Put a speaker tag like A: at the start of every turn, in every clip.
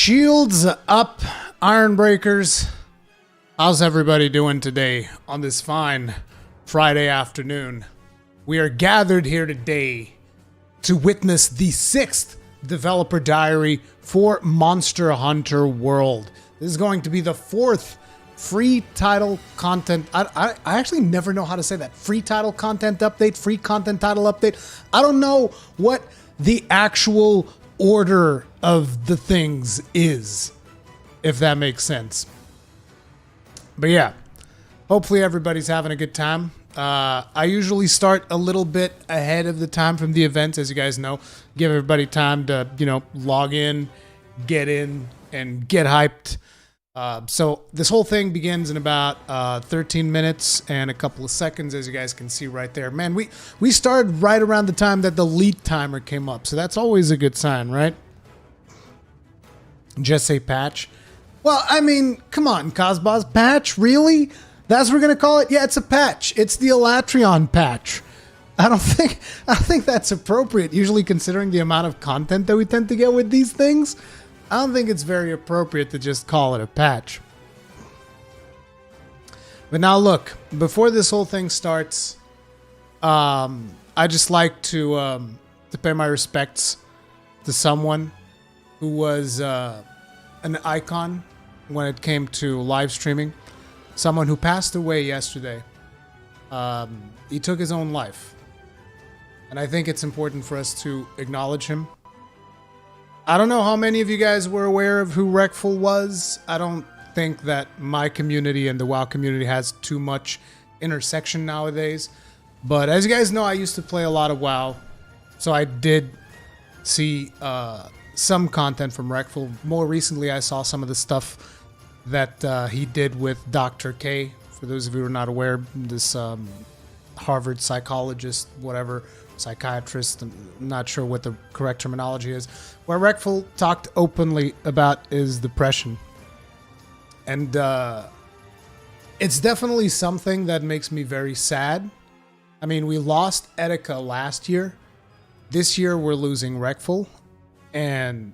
A: Shields up, Iron Breakers. How's everybody doing today on this fine Friday afternoon? We are gathered here today to witness the 6th developer diary for Monster Hunter World. This is going to be the 4th free title content. I actually never know how to say that. Free title content update, free content title update. I don't know what the actual order of the things is, if that makes sense. But yeah, hopefully everybody's having a good time. I usually start a little bit ahead of the time from the events, as you guys know. Give everybody time to, log in, and get hyped. So this whole thing begins in about 13 minutes and a couple of seconds, as you guys can see right there. Man, we started right around the time that the lead timer came up, so that's always a good sign, right? Just say patch. Well, I mean, come on, Cosbos, patch? Really? That's what we're going to call it? Yeah, it's a patch. It's the Alatreon patch. I think that's appropriate, usually considering the amount of content that we tend to get with these things. I don't think it's very appropriate to just call it a patch. But now look, before this whole thing starts, I just like to pay my respects to someone who was an icon when it came to live streaming. Someone who passed away yesterday. He took his own life. And I think it's important for us to acknowledge him. I don't know how many of you guys were aware of who Wreckful was. I don't think that my community and the WoW community has too much intersection nowadays. But as you guys know, I used to play a lot of WoW. So I did see some content from Wreckful. More recently, I saw some of the stuff that he did with Dr. K. For those of you who are not aware, this Harvard psychologist, whatever, psychiatrist, I'm not sure what the correct terminology is, where Wreckful talked openly about his depression. And it's definitely something that makes me very sad. I mean, we lost Etika last year. This year we're losing Wreckful. And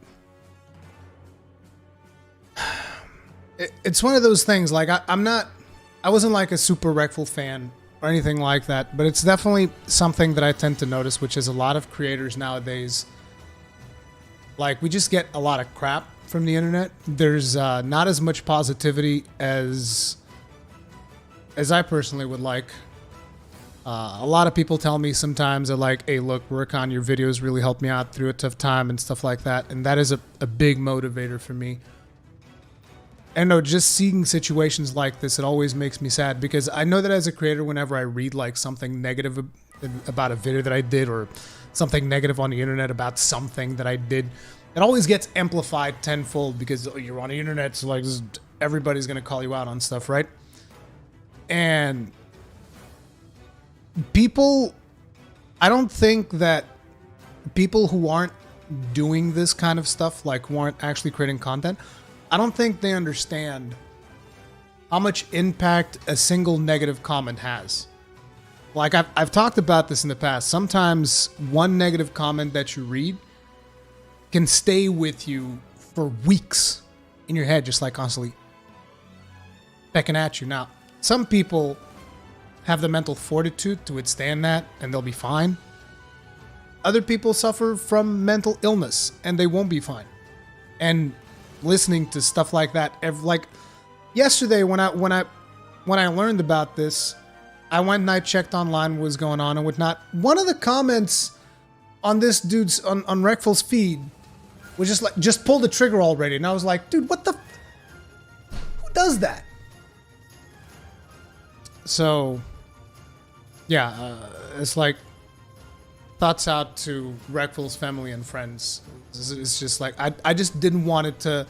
A: it's one of those things, like I wasn't like a super Wreckful fan or anything like that, but it's definitely something that I tend to notice, which is a lot of creators nowadays, like, we just get a lot of crap from the internet. There's not as much positivity as I personally would like. A lot of people tell me sometimes they're like, hey, look, work on your videos really helped me out through a tough time and stuff like that, and that is a big motivator for me. And no, just seeing situations like this, it always makes me sad, because I know that as a creator, whenever I read like something negative about a video that I did, or something negative on the internet about something that I did, it always gets amplified tenfold, because you're on the internet, so like everybody's gonna call you out on stuff, right? And I don't think that people who aren't doing this kind of stuff, like who aren't actually creating content, I don't think they understand how much impact a single negative comment has. Like, I've talked about this in the past. Sometimes one negative comment that you read can stay with you for weeks in your head, just like constantly pecking at you. Now, some people have the mental fortitude to withstand that, and they'll be fine. Other people suffer from mental illness, and they won't be fine. And listening to stuff like that, like yesterday when I learned about this, I went and I checked online what was going on and whatnot. One of the comments on this dude's on Wreckful's feed was just like, just pull the trigger already, and I was like, dude, what the? Who does that? So, yeah, it's like, thoughts out to Wreckful's family and friends. It's just like, I just didn't want it to,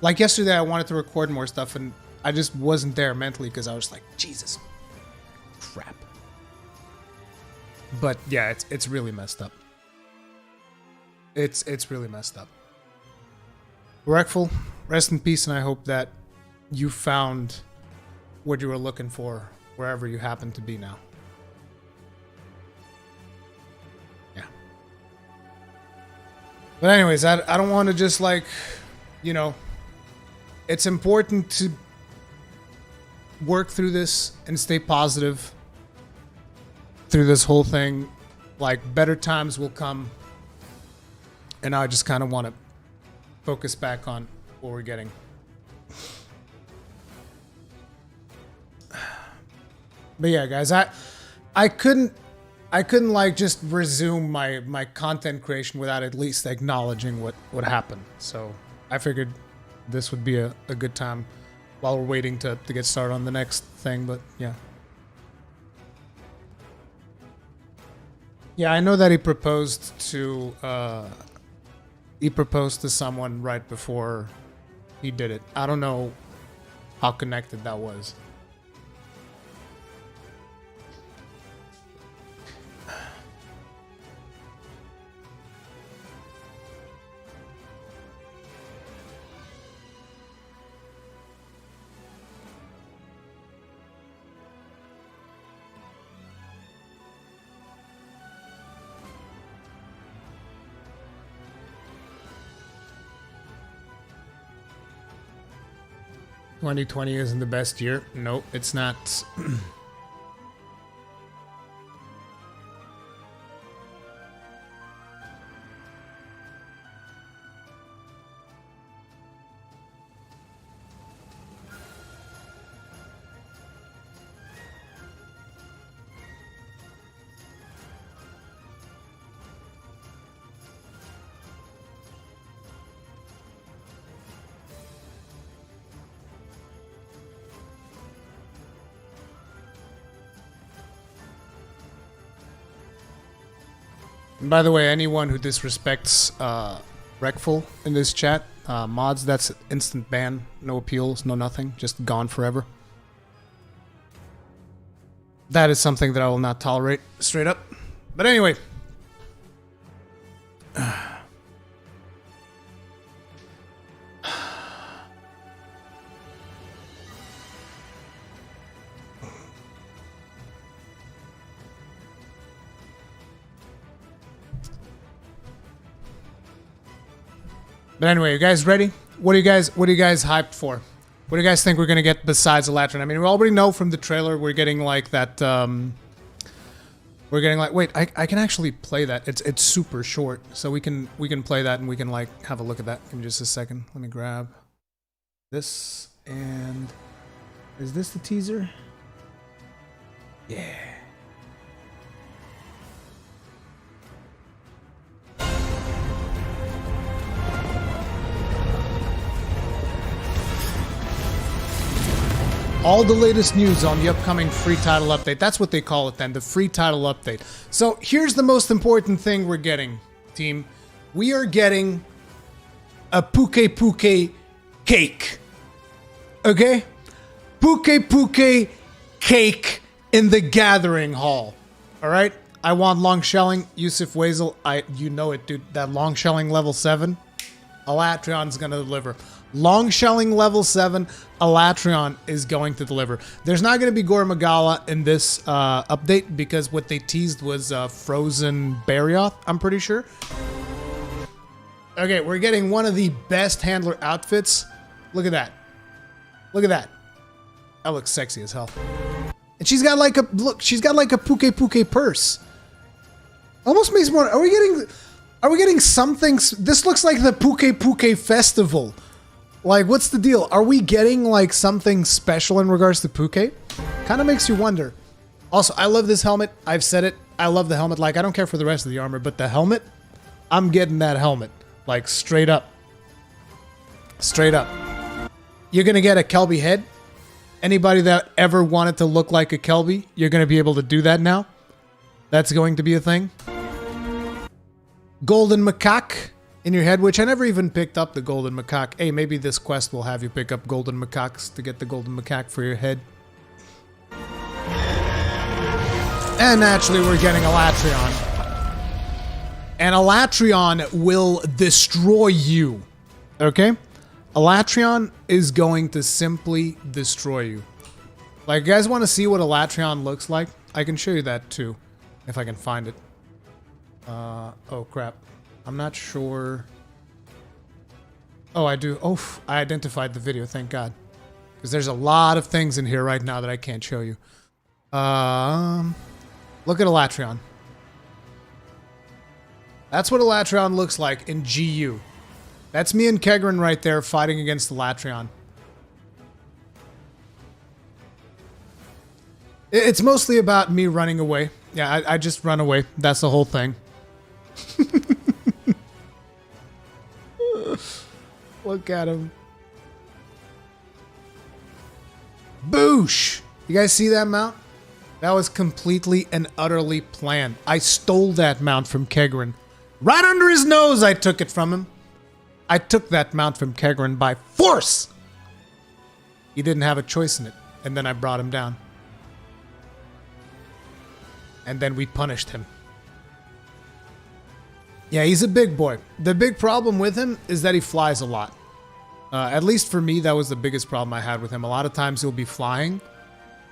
A: like yesterday I wanted to record more stuff, and I just wasn't there mentally, because I was like, Jesus, crap. But yeah, it's really messed up. It's really messed up. Wreckful, rest in peace, and I hope that you found what you were looking for wherever you happen to be now. Yeah. But anyways, I don't want to just like you know, it's important to work through this and stay positive through this whole thing. Like, better times will come. And I just kind of want to focus back on what we're getting. But yeah, guys, I couldn't like just resume my content creation without at least acknowledging what happened. So I figured this would be a good time while we're waiting to get started on the next thing. But yeah. Yeah, I know that he proposed to someone right before he did it. I don't know how connected that was. "2020 isn't the best year." Nope, it's not. 'And by the way, anyone who disrespects Wreckful in this chat, mods, that's instant ban. No appeals, no nothing. Just gone forever. That is something that I will not tolerate, straight up. But anyway. But anyway, you guys ready? What are you guys hyped for? What do you guys think we're gonna get besides Alatreon? I mean, we already know from the trailer we're getting like that. We're getting like, wait, I can actually play that. It's super short, so we can play that and we can like have a look at that. Give me just a second. Let me grab this. And is this the teaser? Yeah. All the latest news on the upcoming free title update. That's what they call it then, the free title update. So here's the most important thing we're getting, team. We are getting a Puke Puke cake. Okay? Puke Puke cake in the Gathering Hall. Alright? I want long shelling. Yusuf Wazel, you know it, dude. That long shelling level 7. Alatreon's gonna deliver. Long shelling level 7, Alatreon is going to deliver. There's not going to be Gore Magala in this update because what they teased was Frozen Barioth, I'm pretty sure. Okay, we're getting one of the best handler outfits. Look at that. Look at that. That looks sexy as hell. And she's got like a, look, she's got like a Puke Puke purse. Almost makes more, are we getting something? This looks like the Puke Puke festival. Like, what's the deal? Are we getting, like, something special in regards to Puke? Kind of makes you wonder. Also, I love this helmet. I've said it. I love the helmet. Like, I don't care for the rest of the armor, but the helmet, I'm getting that helmet. Like, straight up. Straight up. You're going to get a Kelby head. Anybody that ever wanted to look like a Kelby, you're going to be able to do that now. That's going to be a thing. Golden macaque in your head, which I never even picked up the golden macaque. Hey, maybe this quest will have you pick up golden macaques to get the golden macaque for your head. And naturally, we're getting Alatreon. And Alatreon will destroy you. Okay? Alatreon is going to simply destroy you. Like, you guys want to see what Alatreon looks like? I can show you that too, if I can find it. Oh crap. I'm not sure. Oh, I do. Oh, I identified the video, thank God. Because there's a lot of things in here right now that I can't show you. Look at Alatreon. That's what Alatreon looks like in GU. That's me and Kegrin right there fighting against Alatreon. It's mostly about me running away. Yeah, I just run away. That's the whole thing. Look at him. Boosh! You guys see that mount? That was completely and utterly planned. I stole that mount from Kegrin. Right under his nose, I took it from him. I took that mount from Kegrin by force! He didn't have a choice in it. And then I brought him down. And then we punished him. Yeah, he's a big boy. The big problem with him is that he flies a lot. At least for me, that was the biggest problem I had with him. A lot of times he'll be flying,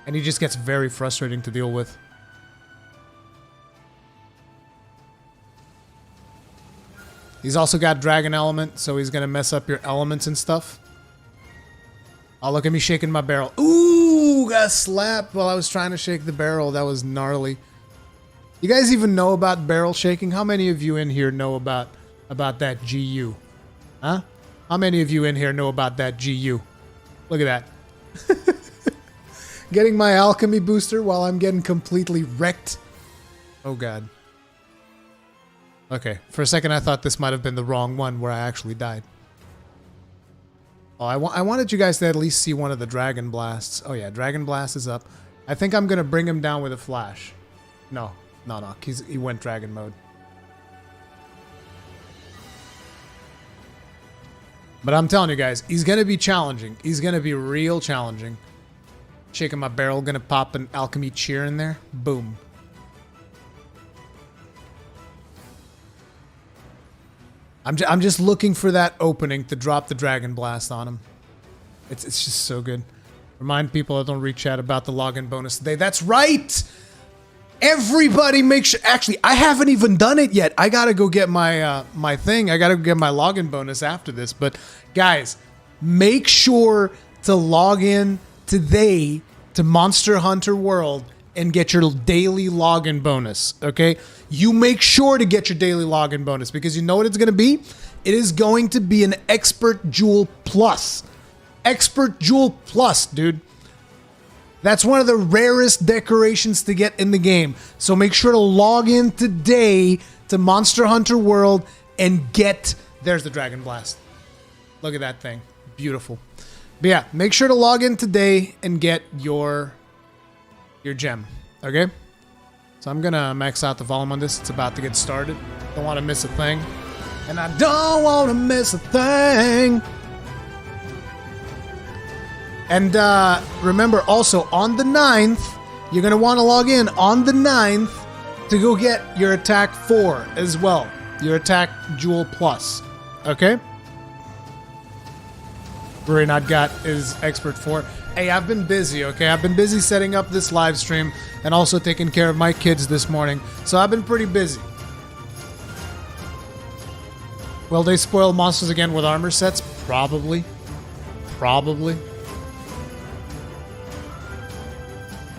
A: and he just gets very frustrating to deal with. He's also got Dragon Element, so he's going to mess up your elements and stuff. Oh, look at me shaking my barrel. Ooh, got slapped while I was trying to shake the barrel. That was gnarly. You guys even know about barrel shaking? How many of you in here know about that GU? Huh? How many of you in here know about that GU? Look at that. Getting my alchemy booster while I'm getting completely wrecked. Oh god. Okay, for a second I thought this might have been the wrong one where I actually died. Oh, I wanted you guys to at least see one of the Dragon Blasts. Oh yeah, Dragon Blast is up. I think I'm gonna bring him down with a flash. No. No, he went dragon mode. But I'm telling you guys, he's going to be challenging. He's going to be real challenging. Shaking my barrel, going to pop an alchemy cheer in there. Boom. I'm just looking for that opening to drop the Dragon Blast on him. It's just so good. Remind people that don't read chat about the login bonus today. That's right! Everybody make sure... Actually, I haven't even done it yet. I gotta go get my my thing. I gotta go get my login bonus after this. But, guys, make sure to log in today to Monster Hunter World and get your daily login bonus, okay? You make sure to get your daily login bonus because you know what it's going to be? It is going to be an Expert Jewel Plus. Expert Jewel Plus, dude. That's one of the rarest decorations to get in the game. So make sure to log in today to Monster Hunter World and get... There's the Dragon Blast. Look at that thing. Beautiful. But yeah, make sure to log in today and get your gem. Okay? So I'm going to max out the volume on this. It's about to get started. Don't want to miss a thing. And I don't want to miss a thing. And remember, also, on the 9th, you're going to want to log in on the 9th to go get your Attack 4 as well. Your Attack Jewel Plus. Okay? Brewery Not got is Expert 4. Hey, I've been busy, okay? I've been busy setting up this live stream and also taking care of my kids this morning. So I've been pretty busy. Will they spoil monsters again with armor sets? Probably. Probably.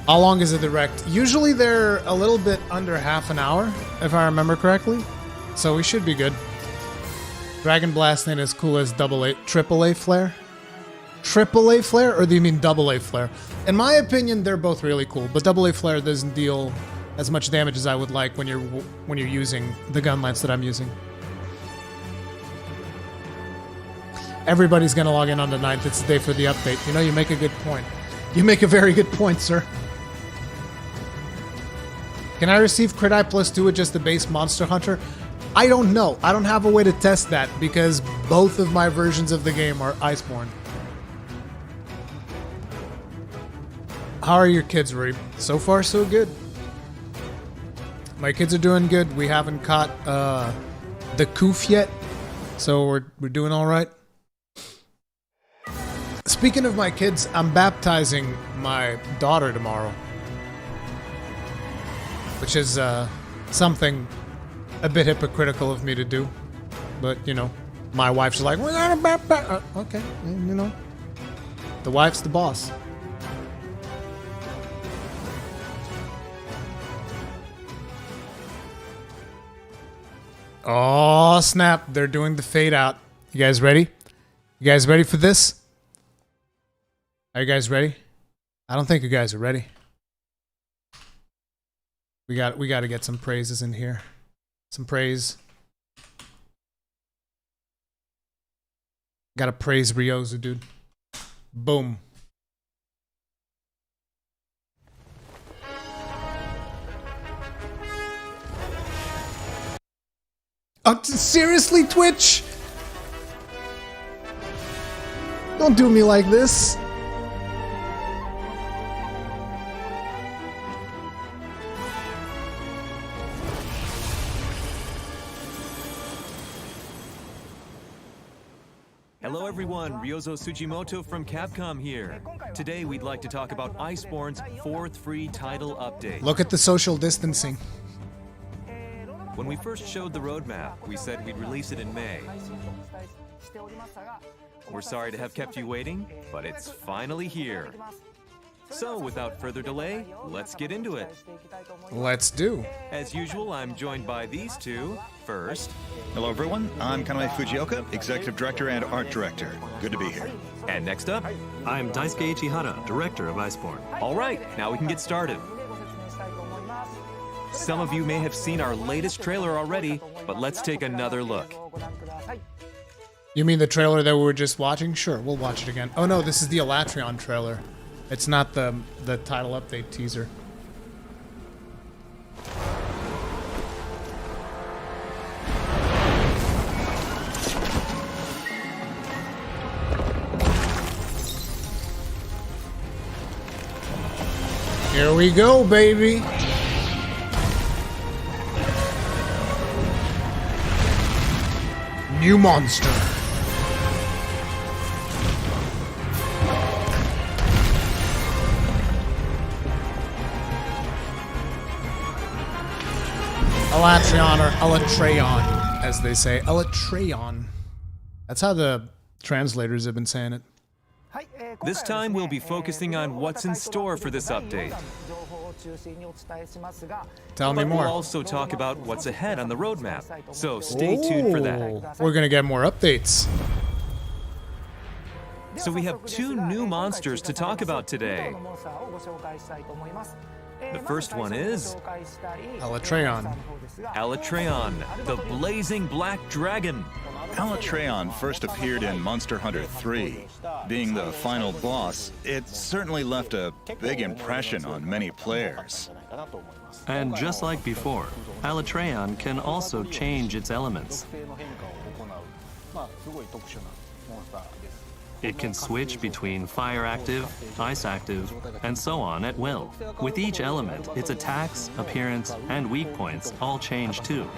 A: How long is a direct? Usually they're a little bit under half an hour, if I remember correctly. So we should be good. Dragon Blast ain't as cool as AAA flare. AAA flare, or do you mean AA flare? In my opinion, they're both really cool, but AA flare doesn't deal as much damage as I would like when you're using the gun lance that I'm using. Everybody's gonna log in on the 9th. It's the day for the update. You know, you make a good point. You make a very good point, sir. Can I receive Crit Eye +2 with just the base Monster Hunter? I don't know. I don't have a way to test that because both of my versions of the game are Iceborne. How are your kids, Reeb? So far, so good. My kids are doing good. We haven't caught the coof yet, so we're doing all right. Speaking of my kids, I'm baptizing my daughter tomorrow, which is something a bit hypocritical of me to do, but you know, My wife's like, we're not about. Okay, you know, the wife's the boss. Oh snap! They're doing the fade out. You guys ready? You guys ready for this? Are you guys ready? I don't think you guys are ready. We got to get some praises in here. Some praise. Gotta praise Ryozo, dude. Boom. Seriously, Twitch? Don't do me like this.
B: Hello everyone, Ryozo Tsujimoto from Capcom here. Today we'd like to talk about Iceborne's 4th free title update.
A: Look at the social distancing.
B: When we first showed the roadmap, we said we'd release it in May. We're sorry to have kept you waiting, but it's finally here. So without further delay, let's get into it.
A: Let's do.
B: As usual, I'm joined by these two. First,
C: hello everyone, I'm Kaname Fujioka, Executive Director and Art Director. Good to be here.
B: and next up,
D: I'm Daisuke Ichihara, Director of Iceborne.
B: all right, now we can get started. Some of you may have seen our latest trailer already, but let's take another look.
A: You mean the trailer that we were just watching? Sure, we'll watch it again. Oh no, this is the Alatreon trailer. It's not the title update teaser. Here we go, baby. New monster. Alatreon, or Alatreon, as they say. Alatreon. That's how the translators have been saying it.
B: This time we'll be focusing on what's in store for this update.
A: Tell me
B: But
A: more.
B: we'll also talk about what's ahead on the roadmap, so stay tuned for that.
A: Ooh, we're gonna get more updates.
B: So we have two new monsters to talk about today. The first one is
A: Alatreon.
B: Alatreon, the blazing black dragon.
C: Alatreon first appeared in Monster Hunter 3. Being the final boss, it certainly left a big impression on many players.
D: And just like before, Alatreon can also change its elements. It can switch between fire active, ice active, and so on at will. With each element, its attacks, appearance, and weak points all change too.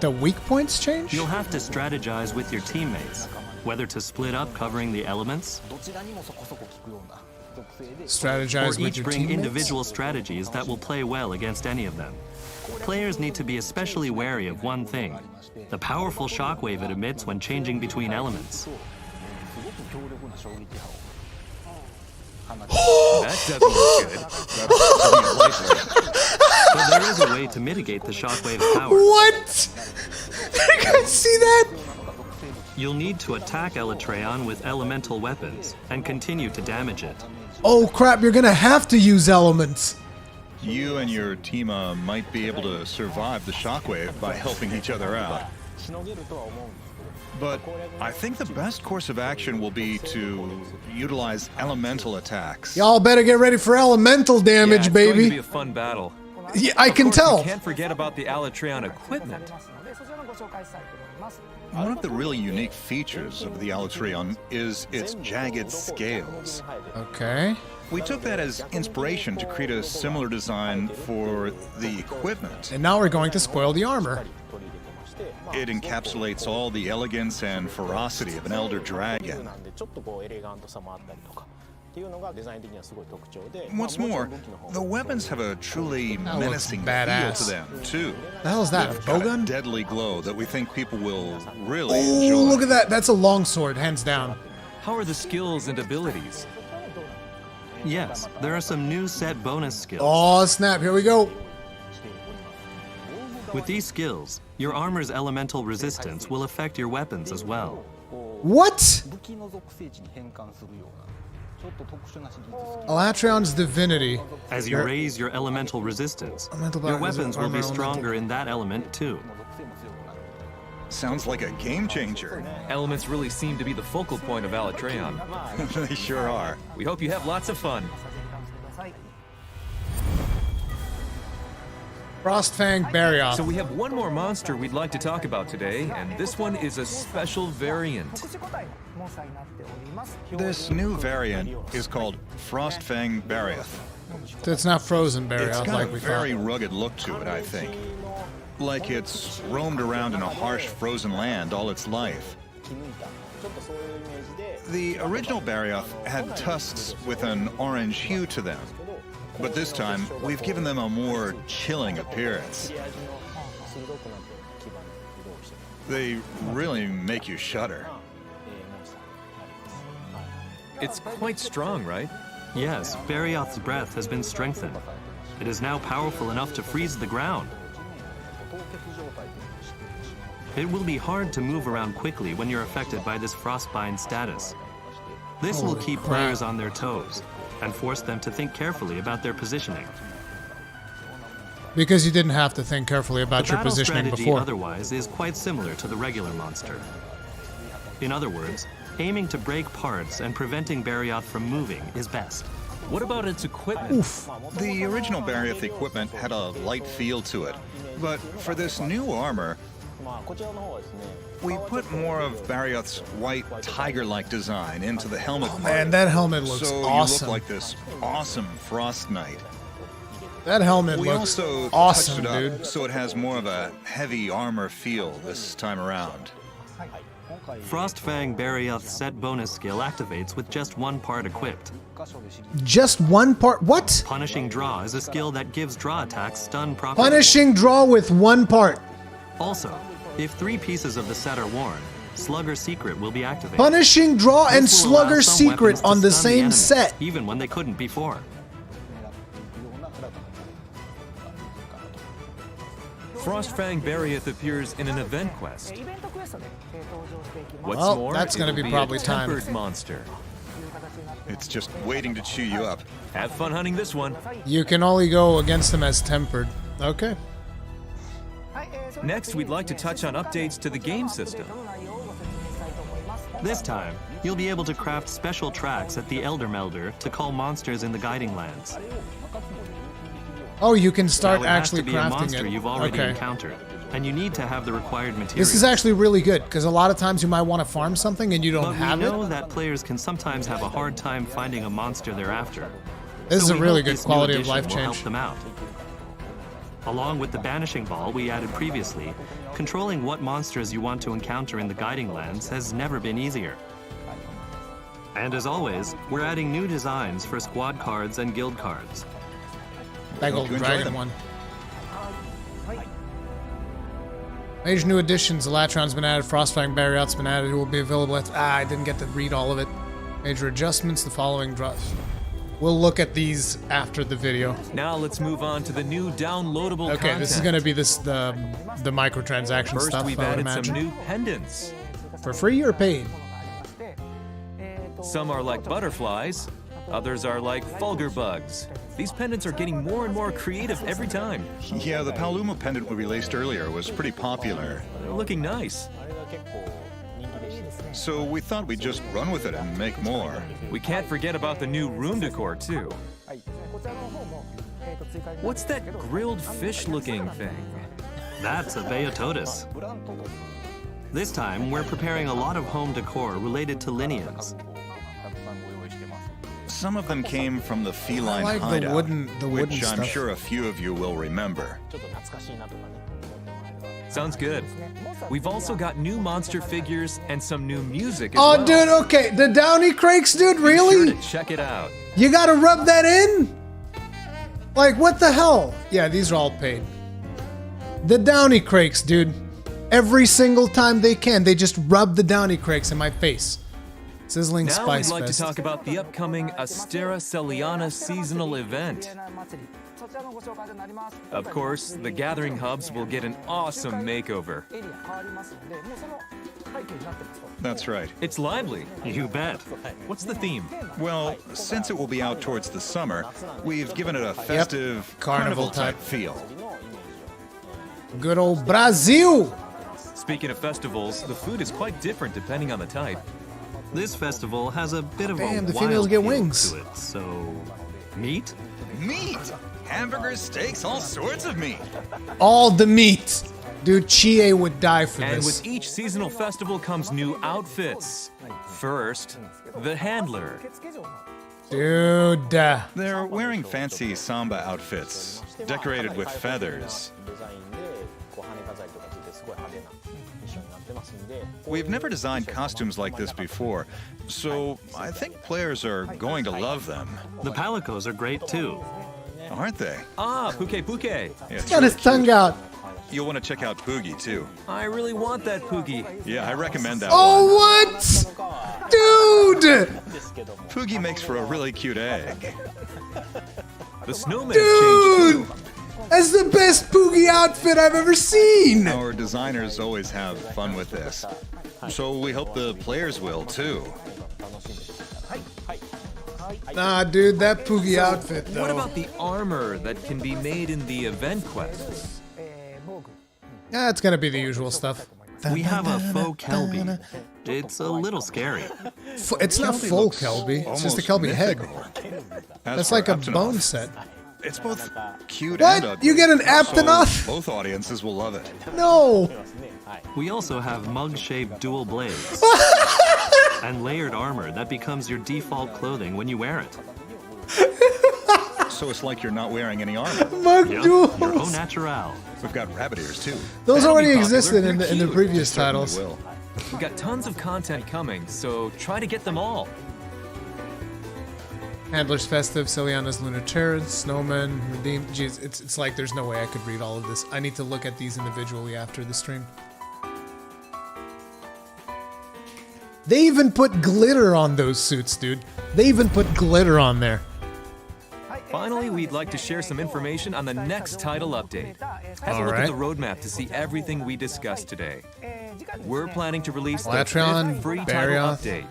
A: The weak points change?
D: You'll have to strategize with your teammates, whether to split up covering the elements,
A: Strategize
D: or
A: with
D: each
A: your
D: bring
A: teammates?
D: individual strategies that will play well against any of them. Players need to be especially wary of one thing: the powerful shockwave it emits when changing between elements.
B: That doesn't look good.
D: So there is a way to mitigate the shockwave's power.
A: What? You guys see that?
D: You'll need to attack Alatreon with elemental weapons and continue to damage it.
A: Oh crap, you're gonna have to use elements.
C: You and your team might be able to survive the shockwave by helping each other out. But I think the best course of action will be to utilize elemental attacks.
A: Y'all better get ready for elemental damage,
B: It's going to be
A: baby.
B: a fun battle.
A: Yeah, I
B: Of
A: can
B: course,
A: tell.
B: We can't forget about the Alatreon equipment.
C: One of the really unique features of the Alatreon is its jagged scales.
A: Okay.
C: We took that as inspiration to create a similar design for the equipment.
A: And now we're going to spoil the armor.
C: It encapsulates all the elegance and ferocity of an elder dragon. What's more, the weapons have a truly
A: That looks
C: menacing feel
A: badass.
C: to them, too.
A: The hell is that?
C: They've
A: A bow
C: got a
A: gun?
C: deadly glow that we think people will really
A: Oh,
C: enjoy.
A: look at that. That's a longsword, hands down.
B: How are the skills and abilities?
D: Yes, there are some new set bonus skills.
A: Oh, snap. Here we go.
D: With these skills, your armor's elemental resistance will affect your weapons as well.
A: What? Alatreon's divinity.
D: As you
A: Your-
D: raise your elemental resistance,
A: Elemental
D: your
A: powers
D: weapons
A: are
D: will be
A: elemental.
D: stronger in that element too.
C: Sounds like a game changer.
B: Elements really seem to be the focal point of Alatreon.
C: They sure are.
B: We hope you have lots of fun.
A: Frostfang Barioth.
B: So we have one more monster we'd like to talk about today, and this one is a special variant.
C: This new variant is called Frostfang Barioth.
A: It's not frozen
C: It's
A: Barioth
C: got
A: like
C: a
A: we
C: very
A: thought.
C: rugged look to it, I think. Like it's roamed around in a harsh frozen land all its life. The original Barioth had tusks with an orange hue to them. But this time, we've given them a more chilling appearance. They really make you shudder.
B: It's quite strong, right?
D: Yes, Barioth's breath has been strengthened. It is now powerful enough to freeze the ground. It will be hard to move around quickly when you're affected by this frostbind status. This will
A: Holy
D: keep
A: crap.
D: players on their toes and force them to think carefully about their positioning.
A: Because you didn't have to think carefully about
D: The
A: your
D: battle
A: positioning
D: strategy
A: before.
D: otherwise is quite similar to the regular monster. In other words, aiming to break parts and preventing Barioth from moving is best.
B: What about its equipment?
A: Oof.
C: The original Barioth equipment had a light feel to it, but for this new armor, we put more of Barioth's white tiger-like design into the helmet.
A: Man, that helmet looks
C: so
A: awesome.
C: you look like this awesome Frost Knight.
A: That helmet
C: We
A: looks
C: also
A: awesome,
C: touched it up
A: dude.
C: so it has more of a heavy armor feel this time around.
D: Frostfang Barioth's set bonus skill activates with just one part equipped.
A: Just one part. What?
D: Punishing Draw is a skill that gives draw attacks stun property.
A: Punishing draw with one part.
D: Also, if 3 pieces of the set are worn, Slugger Secret will be activated.
A: Punishing draw and
D: This will allow
A: slugger
D: some
A: secret
D: weapons to
A: on the
D: stun
A: same
D: enemy,
A: set.
D: even when they couldn't before.
B: Frostfang Barioth appears in an event quest. What's
A: Well,
B: more,
A: that's gonna
B: it'll
A: be probably
B: a
A: time.
B: tempered monster.
C: It's just waiting to chew you up.
B: Have fun hunting this one.
A: You can only go against them as tempered. Okay.
B: Next, we'd like to touch on updates to the game system.
D: This time, you'll be able to craft special tracks at the Elder Melder to call monsters in the Guiding Lands.
A: Oh, you can
D: Now
A: start
D: it has
A: actually
D: to be a
A: crafting
D: monster
A: it.
D: you've already
A: Okay.
D: encountered, and you need to have the required materials.
A: This is actually really good because a lot of times you might want to farm something and you don't
D: But we
A: have
D: know
A: it.
D: that players can sometimes have a hard time finding a monster they're after.
A: This is
D: So
A: a
D: we
A: really
D: hope
A: good
D: this new
A: quality of
D: addition
A: life
D: will
A: change.
D: help them out. Along with the Banishing Ball we added previously, controlling what monsters you want to encounter in the Guiding Lands has never been easier. And as always, we're adding new designs for squad cards and guild cards.
A: That
C: Hope
A: gold
C: you enjoy
A: dragon
C: them.
A: one. Major new additions. Alatreon's been added. Frostfang Barioth's been added. It will be available at... I didn't get to read all of it. Major adjustments. The following drops. We'll look at these after the video.
B: Now let's move on to the new downloadable
A: Okay,
B: content.
A: this is going to be the microtransaction
B: First,
A: stuff,
B: we've
A: I would
B: added some
A: imagine.
B: new pendants.
A: For free or paid?
B: Some are like butterflies, others are like fulgur bugs. These pendants are getting more and more creative every time.
C: Yeah, the Paluma pendant we released earlier was pretty popular.
B: They're looking nice.
C: So we thought we'd just run with it and make more.
B: We can't forget about the new room decor, too. What's that grilled fish-looking thing?
D: That's a Beototus. This time, we're preparing a lot of home decor related to Lineans.
C: Some of them came from the feline
A: I like the
C: hideout,
A: wooden
C: which I'm
A: stuff.
C: sure a few of you will remember.
B: Sounds good. We've also got new monster figures and some new music as
A: Oh,
B: well.
A: dude, okay. The Downy Crakes, dude,
B: Be
A: really?
B: sure to check it out.
A: You gotta rub that in? Like, what the hell? Yeah, these are all paid. The Downy Crakes, dude. Every single time they can, they just rub the Downy Crakes in my face. Sizzling
B: Now
A: Spice
B: we'd like
A: Fest.
B: to talk about the upcoming Astera Celiana seasonal event. Of course, the gathering hubs will get an awesome makeover.
C: That's right.
B: It's lively.
D: You bet.
B: What's the theme?
C: Well, since it will be out towards the summer, we've given it a festive,
A: Carnival-type
C: feel.
A: Good old Brazil!
B: Speaking of festivals, the food is quite different depending on the type.
D: This festival has a bit of
A: Damn,
D: a
A: the
D: wild
A: females get
D: feel
A: wings.
D: to it. So, meat?
C: Meat! Hamburgers, steaks, all sorts of meat.
A: All the meat! Dude, Chie would die for
B: And
A: this.
B: with each seasonal festival comes new outfits. First, the handler.
A: Dude.
C: They're wearing fancy samba outfits, decorated with feathers. We've never designed costumes like this before, so I think players are going to love them.
D: The palicos are great too.
C: Aren't they?
B: Ah, Puke Puke.
C: Yeah, it's
A: Got his
C: really
A: tongue
C: cute.
A: out.
C: You'll want to check out Poogie, too.
B: I really want that Poogie.
C: Yeah, I recommend that one.
A: Oh, what? Dude!
C: Poogie makes for a really cute egg.
B: The snowman changed
A: Dude! That's the best Poogie outfit I've ever seen!
C: Our designers always have fun with this, so we hope the players will, too.
A: Nah, dude, that Poogie outfit, though.
B: What about the armor that can be made in the event quests?
A: Yeah, it's gonna be the usual stuff.
D: We have a faux Kelby. It's a little scary.
A: It's not
C: Kelby
A: full
C: looks
A: Kelby. It's just a
C: almost
A: Kelby head.
C: mythical.
A: That's
C: for
A: like a
C: Aptonoth,
A: bone set.
C: It's both cute
A: What?
C: and ugly.
A: You get an
C: so
A: Aptonoth?
C: both audiences will love it.
A: No!
D: We also have mug-shaped dual blades and layered armor that becomes your default clothing when you wear it.
C: So it's like you're not wearing any armor.
A: Mug
D: Yep, your au
A: duels!
D: natural.
C: We've got rabbit ears, too.
A: Those
B: That'll be
A: already
B: popular.
A: existed in
B: They're
A: the
B: cute.
A: previous
C: Certainly
A: titles.
C: will.
B: We've got tons of content coming, so try to get them all.
A: Handler's Festive, Celiana's Lunar Terror, Snowman, Redeemed. Jeez, it's like there's no way I could read all of this. I need to look at these individually after the stream. They even put glitter on those suits, dude. They even put glitter on there.
B: Finally, we'd like to share some information on the next title update. Have a look
A: Alright.
B: at the roadmap to see everything we discussed today. We're planning to release the
A: Alatreon,
B: 5th free title
A: Barioth.
B: update.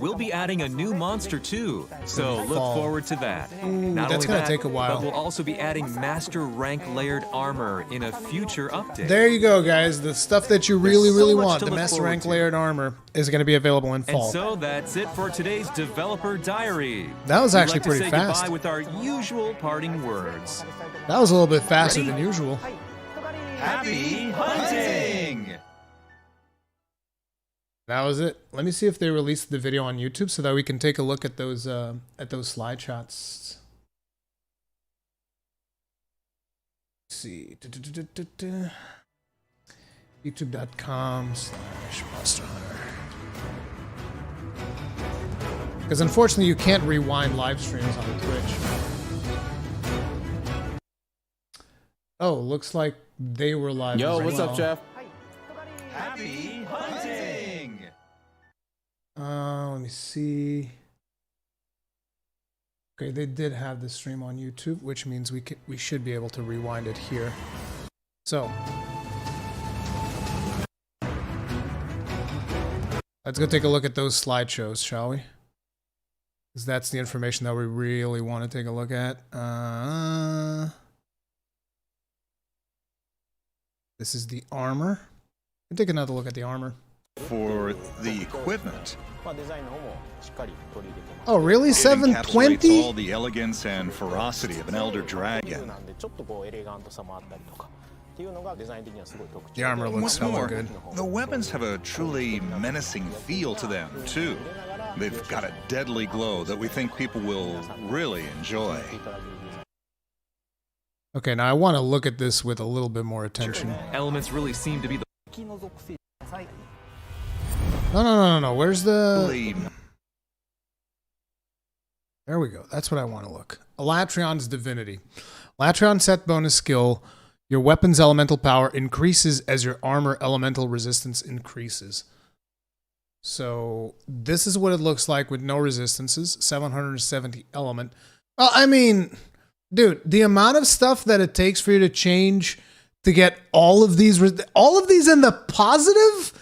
B: We'll be adding a new monster too, so look
A: Fall.
B: forward to that. Not
A: that's
B: only
A: gonna
B: that,
A: take a while.
B: but we'll also be adding master rank layered armor in a future update.
A: There you go, guys. The stuff that you really,
B: so
A: really
B: much
A: want,
B: to
A: the
B: look
A: Master
B: forward
A: Rank
B: to.
A: layered armor, is going to be available in
B: And
A: fall.
B: so that's it for today's developer diary.
A: That was
B: We'd
A: actually
B: like to
A: pretty
B: say
A: fast.
B: Goodbye with our usual parting words.
A: That was a little bit faster
B: Ready?
A: than usual.
C: Happy hunting!
A: That was it. Let me see if they released the video on YouTube so that we can take a look at those slide shots. Let's see. YouTube.com/Monster Hunter. Because unfortunately you can't rewind live streams on Twitch. Oh, looks like they were live.
E: Yo,
A: as
E: what's
A: well.
E: up, Jeff?
C: Happy hunting!
A: Let me see. Okay, they did have the stream on YouTube, which means we should be able to rewind it here. So, let's go take a look at those slideshows, shall we? Because that's the information that we really want to take a look at. This is the armor. Let's take another look at the armor.
C: For the equipment,
A: Oh, really?
C: it encapsulates
A: 720?
C: all the elegance and ferocity of an elder dragon.
A: The armor looks
C: What's
A: hella
C: more,
A: good.
C: the weapons have a truly menacing feel to them, too. They've got a deadly glow that we think people will really enjoy.
A: Okay, now I want to look at this with a little bit more attention.
B: Elements really seem to be the
A: No. Where's the... There we go. That's what I want to look. Alatreon's Divinity. Alatreon set bonus skill. Your weapon's elemental power increases as your armor elemental resistance increases. So this is what it looks like with no resistances. 770 element. Well, I mean, dude, the amount of stuff that it takes for you to change to get all of these in the positive,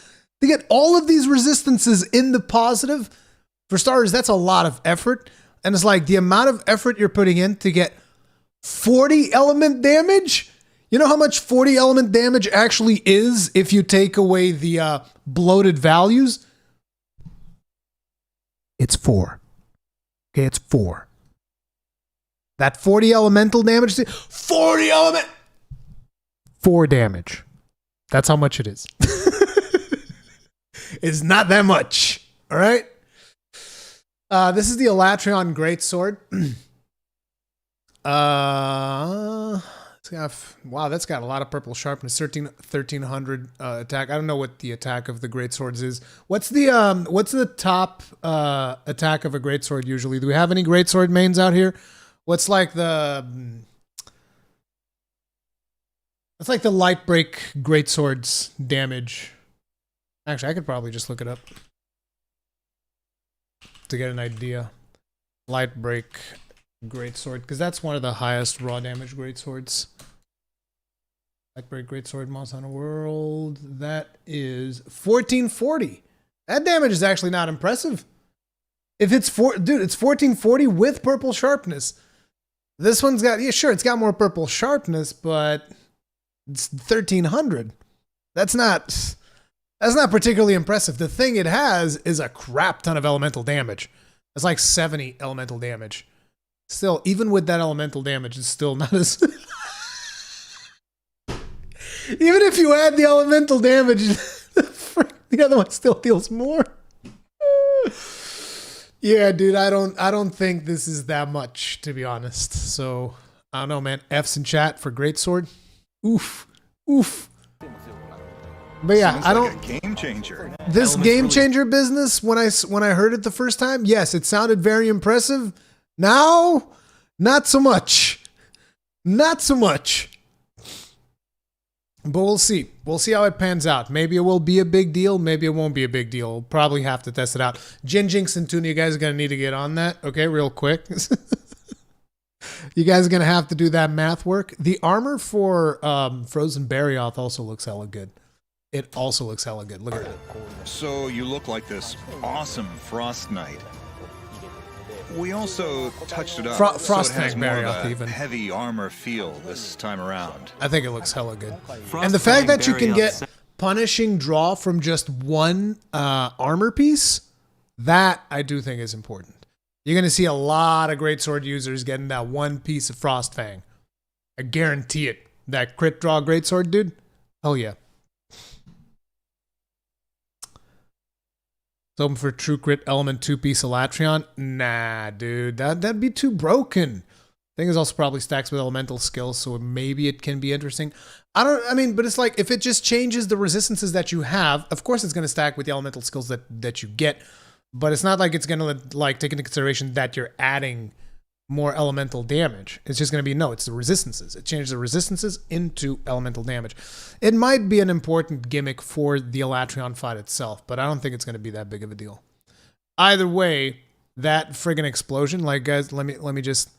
A: to get all of these resistances in the positive, for starters, that's a lot of effort. And it's like the amount of effort you're putting in to get 40 element damage. You know how much 40 element damage actually is if you take away the bloated values? It's 4. Okay, it's 4. That 40 elemental damage, 40 element, 4 damage. That's how much it is. It's not that much. All right. This is the Alatreon Greatsword. Wow, that's got a lot of purple sharpness. 1300 attack. I don't know what the attack of the Greatswords is. What's the top attack of a Greatsword usually? Do we have any Greatsword mains out here? What's like the light break Greatsword's damage? Actually, I could probably just look it up to get an idea. Light break Greatsword, because that's one of the highest raw damage Greatswords. Light break Greatsword Monster Hunter World. That is 1440. That damage is actually not impressive. If it's it's 1440 with purple sharpness. This one's got, yeah, sure, it's got more purple sharpness, but it's 1300. That's not particularly impressive. The thing it has is a crap ton of elemental damage. It's like 70 elemental damage. Still, even with that elemental damage, it's still not as... Even if you add the elemental damage, the other one still deals more. Yeah, dude, I don't think this is that much, to be honest. So, I don't know, man. F's in chat for Greatsword. Oof. But yeah,
C: Sounds
A: I don't...
C: like a game changer.
A: This game changer business, when I heard it the first time, yes, it sounded very impressive. Now, not so much. Not so much. But we'll see. We'll see how it pans out. Maybe it will be a big deal. Maybe it won't be a big deal. We'll probably have to test it out. Jin, Jinx, and Tuna, you guys are going to need to get on that, okay, real quick. You guys are going to have to do that math work. The armor for Frozen Barioth also looks hella good. It also looks hella good. Look at it.
C: So you look like this awesome Frost Knight. We also touched it up so it has
A: Frostfang
C: more of
A: Barioth
C: a
A: even.
C: heavy armor feel this time around.
A: I think it looks hella good.
D: Frostfang
A: And the fact that you can
D: Barioth
A: get punishing draw from just one armor piece, that I do think is important. You're going to see a lot of Greatsword users getting that one piece of Frostfang. I guarantee it. That crit draw Greatsword, dude? Hell yeah. Open for true crit element 2-piece Alatreon. Nah, dude, that'd be too broken. Thing is also probably stacks with elemental skills, so maybe it can be interesting. But it's like if it just changes the resistances that you have, of course it's going to stack with the elemental skills that you get, but it's not like it's going to like take into consideration that you're adding more elemental damage. It's just going to be, no, it's the resistances. It changes the resistances into elemental damage. It might be an important gimmick for the Alatreon fight itself, but I don't think it's going to be that big of a deal. Either way, that friggin' explosion, like guys, let me just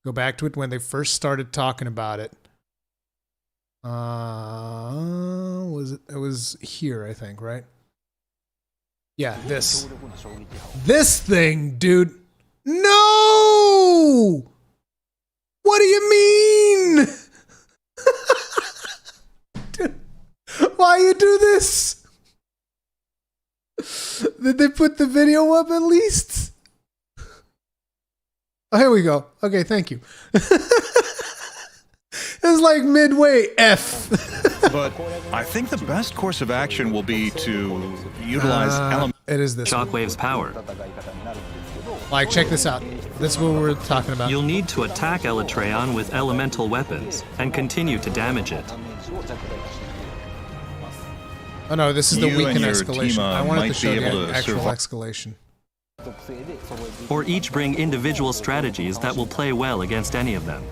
A: go back to it when they first started talking about it. It was here, I think, right? Yeah, this thing, dude. No! What do you mean? Dude, why you do this? Did they put the video up at least? Oh, here we go. Okay, thank you. It's like midway F.
C: But I think the best course of action will be to utilize
A: It is this one.
D: Shockwave's power.
A: Like, check this out. This is what we're talking about.
D: You'll need to attack Alatreon with elemental weapons and continue to damage it.
A: Oh no, this is the
C: You
A: weaken
C: and your
A: escalation.
C: team,
A: I wanted to
C: might
A: show
C: be
A: the
C: able to
A: actual
C: survive.
A: escalation.
D: Or each bring individual strategies that will play well against any of them.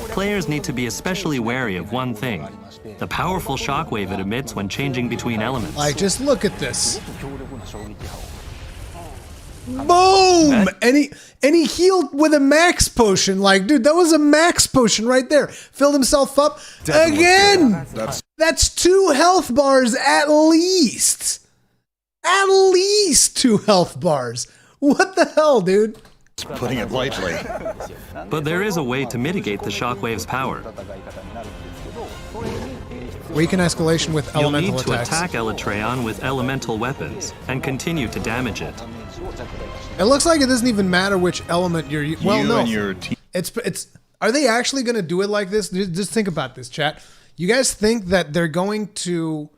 D: Players need to be especially wary of one thing: the powerful shockwave it emits when changing between elements.
A: Like, just look at this. Boom! And he healed with a max potion. Like, dude, that was a max potion right there. Filled himself up again. That's 2 health bars at least. At least 2 health bars. What the hell, dude?
C: Putting it lightly.
D: But there is a way to mitigate the shockwave's power.
A: Weaken escalation with
D: You'll
A: elemental
D: need to
A: attacks.
D: attack Alatreon with elemental weapons and continue to damage it.
A: It looks like it doesn't even matter which element you're using. Well,
C: You
A: no.
C: and your team.
A: It's. Are they actually going to do it like this? Just think about this, chat. You guys think that they're going to?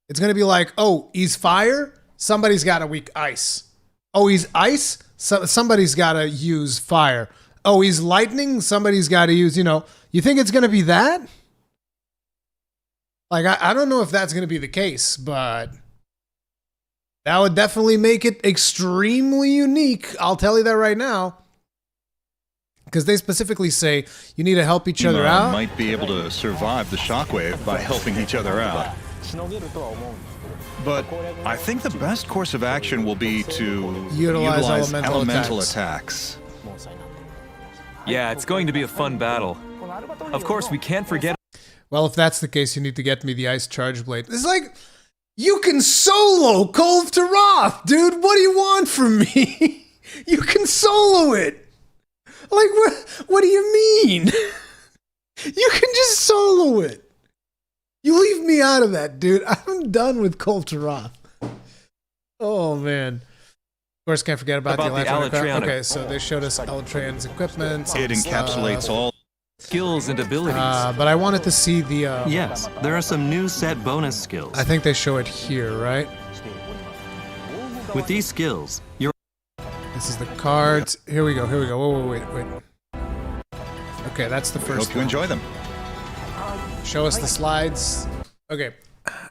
A: It's going to be like, oh, he's fire. Somebody's got to weak ice. Oh, he's ice. Somebody's got to use fire. Oh, he's lightning. Somebody's got to use. You think it's going to be that? Like, I don't know if that's going to be the case, but that would definitely make it extremely unique. I'll tell you that right now. Because they specifically say you need to help each other out.
C: Might be able to survive the shockwave by helping each other out. But I think the best course of action will be to
A: Utilize
C: elemental attacks.
B: Yeah, it's going to be a fun battle. Of course, we can't forget.
A: Well, if that's the case, you need to get me the Ice Charge Blade. It's like, you can solo Kolv to Roth, dude. What do you want from me? You can solo it. Like, what do you mean? You can just solo it. You leave me out of that, dude. I'm done with Kolv to Roth. Oh, man. Of course, can't forget about the Alatreon. Okay, so they showed us Alatreon's equipment.
C: It encapsulates all
B: Skills and abilities.
A: But I wanted to see the...
D: Yes, there are some new set bonus skills.
A: I think they show it here, right?
D: With these skills, you're
A: This is the cards. Here we go. Whoa, wait. Okay, that's the first
C: Hope you
A: one.
C: enjoy them.
A: Show us the slides. Okay.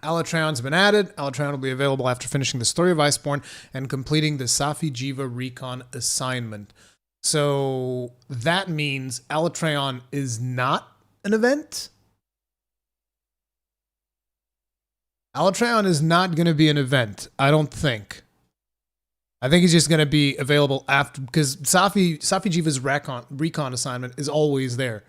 A: Alatreon's been added. Alatreon will be available after finishing the story of Iceborne and completing the Safi Jiva recon assignment. So that means Alatreon is not an event? Alatreon is not going to be an event, I don't think. I think he's just going to be available after, because Safi Jiva's recon assignment is always there.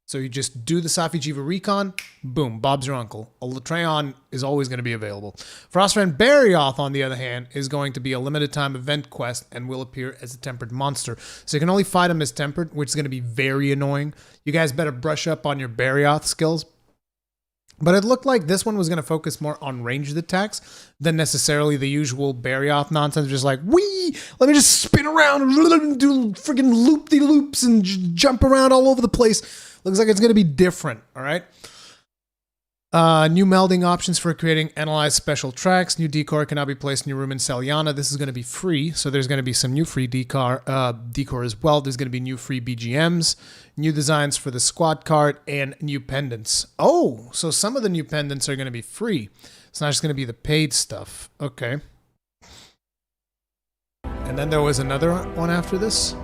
A: So you just do the Safi Jiva recon, boom, Bob's your uncle. Alatreon is always going to be available. Frostfang Barioth, on the other hand, is going to be a limited time event quest and will appear as a tempered monster. So you can only fight him as tempered, which is going to be very annoying. You guys better brush up on your Barioth skills. But it looked like this one was going to focus more on ranged attacks than necessarily the usual Barioth nonsense. Just like, wee, let me just spin around and do friggin' loop-de-loops and jump around all over the place. Looks like it's going to be different, all right? New melding options for creating analyzed special tracks. New decor can now be placed in your room in Selyana. This is going to be free, so there's going to be some new free decor as well. There's going to be new free BGMs, new designs for the squad card, and new pendants. Oh, so some of the new pendants are going to be free. It's not just going to be the paid stuff. Okay. And then there was another one after this.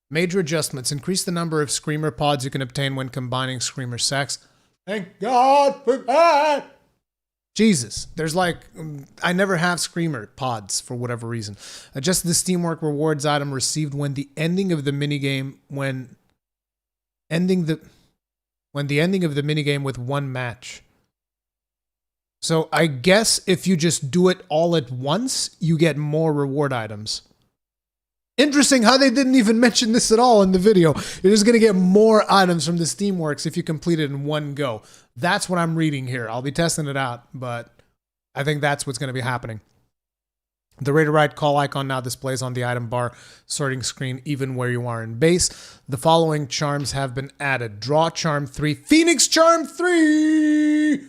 A: Major adjustments. Increase the number of Screamer pods you can obtain when combining Screamer sacks. Thank God for that! Jesus. There's like... I never have Screamer pods for whatever reason. Adjust the Steamwork rewards item received when the ending of the minigame... When the ending of the minigame with one match. So I guess if you just do it all at once, you get more reward items. Interesting how they didn't even mention this at all in the video. You're just going to get more items from the Steamworks if you complete it in one go. That's what I'm reading here. I'll be testing it out, but I think that's what's going to be happening. The Raider Ride call icon now displays on the item bar sorting screen even where you are in base. The following charms have been added. Draw Charm 3. Phoenix Charm 3!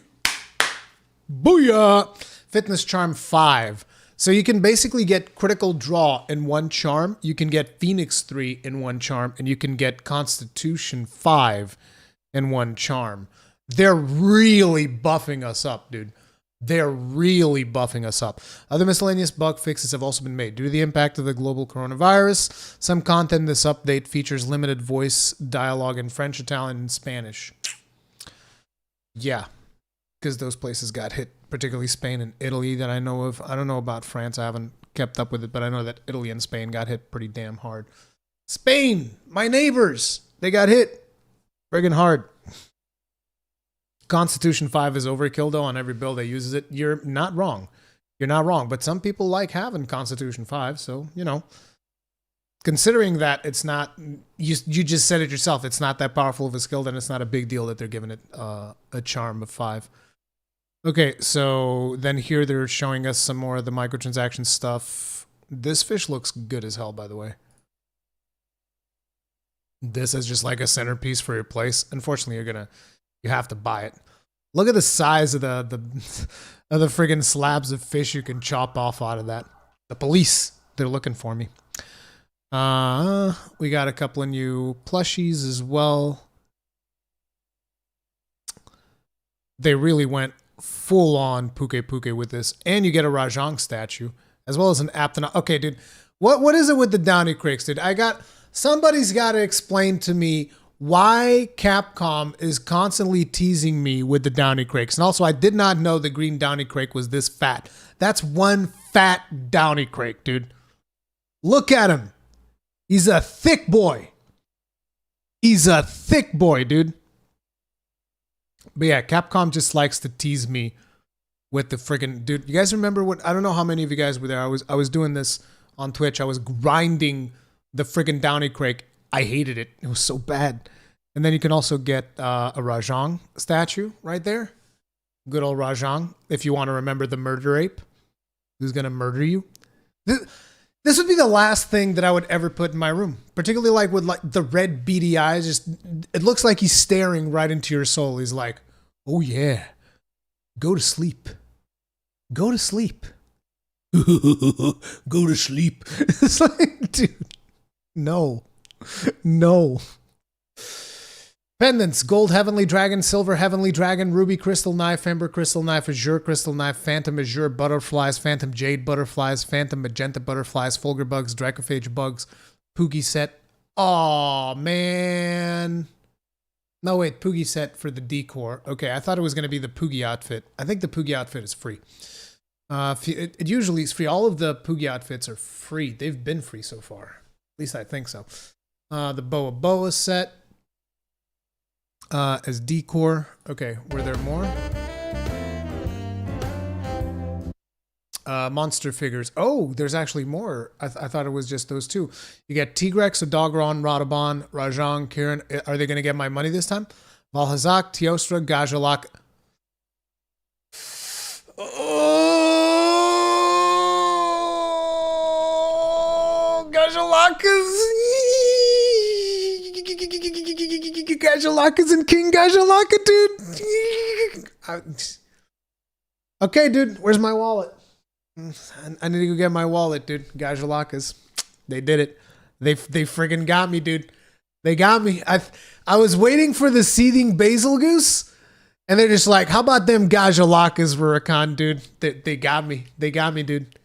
A: Booyah! Fitness Charm 5. So you can basically get Critical Draw in one charm, you can get Phoenix 3 in one charm, and you can get Constitution 5 in one charm. They're really buffing us up, dude. They're really buffing us up. Other miscellaneous bug fixes have also been made. Due to the impact of the global coronavirus, some content in this update features limited voice dialogue in French, Italian, and Spanish. Yeah, because those places got hit, particularly Spain and Italy that I know of. I don't know about France. I haven't kept up with it, but I know that Italy and Spain got hit pretty damn hard. Spain, my neighbors, they got hit friggin' hard. Constitution 5 is overkill, though, on every build that uses it. You're not wrong. You're not wrong. But some people like having Constitution 5, so, you know. Considering that it's not... You just said it yourself. It's not that powerful of a skill, then it's not a big deal that they're giving it a charm of 5. Okay, so then here they're showing us some more of the microtransaction stuff. This fish looks good as hell, by the way. This is just like a centerpiece for your place. Unfortunately, you have to buy it. Look at the size of the of the friggin' slabs of fish you can chop off out of that. The police, they're looking for me. We got a couple of new plushies as well. They really went full on Puke with this. And you get a Rajang statue, as well as an Aptonaut. Okay, dude, what is it with the Downy Crakes, dude? Somebody's got to explain to me why Capcom is constantly teasing me with the Downy Crakes. And also, I did not know the green Downy Crake was this fat. That's one fat Downy Crake, dude. Look at him. He's a thick boy. He's a thick boy, dude. But yeah, Capcom just likes to tease me with the friggin'... Dude, you guys remember what... I don't know how many of you guys were there. I was doing this on Twitch. I was grinding the friggin' Downy Crake. I hated it. It was so bad. And then you can also get a Rajang statue right there. Good old Rajang. If you want to remember the murder ape who's going to murder you. This would be the last thing that I would ever put in my room. Particularly like with like the red beady eyes. Just it looks like he's staring right into your soul. He's like, oh yeah, go to sleep. Go to sleep. Go to sleep. It's like, dude, no. No. Pendants: Gold Heavenly Dragon, Silver Heavenly Dragon, Ruby Crystal Knife, Ember Crystal Knife, Azure Crystal Knife, Phantom Azure Butterflies, Phantom Jade Butterflies, Phantom Magenta Butterflies, Fulgur Bugs, Dracophage Bugs, Poogie set. Oh man. No, wait, Poogie set for the decor. Okay, I thought it was going to be the Poogie outfit. I think the Poogie outfit is free. It usually is free. All of the Poogie outfits are free. They've been free so far. At least I think so. The Boa set as decor. Okay, were there more? Monster figures. Oh, there's actually more. I thought it was just those two. You get Tigrex, Odogron, Radobon, Rajang, Kirin. Are they going to get my money this time? Valhazak, Teostra, Gajalak. Oh, Gajalaka's. Gajalaka's and King Gajalaka, dude. Okay, dude, where's my wallet? I need to go get my wallet, dude. Gajalaka's. They did it. They friggin' got me, dude. They got me. I was waiting for the seething basil goose, and they're just like, how about them Gajalakas, Rurakan, dude? They got me. They got me, dude.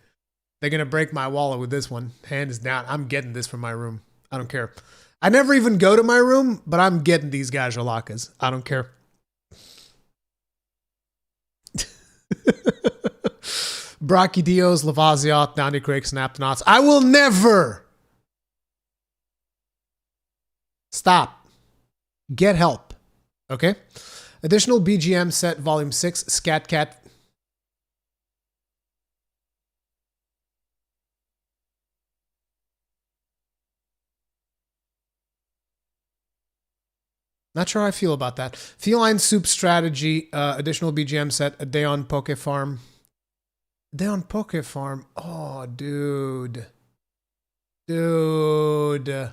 A: They're gonna break my wallet with this one. Hands down. I'm getting this from my room. I don't care. I never even go to my room, but I'm getting these Gajalakas. I don't care. Brachydios, Lavazioth, Downy Crakes, and Aptonauts. I will never stop. Get help. Okay? Additional BGM set, Volume 6, Scat Cat. Not sure how I feel about that. Feline Soup Strategy, additional BGM set, a day on Poke Farm. Day on Poke Farm. Oh, dude. Dude.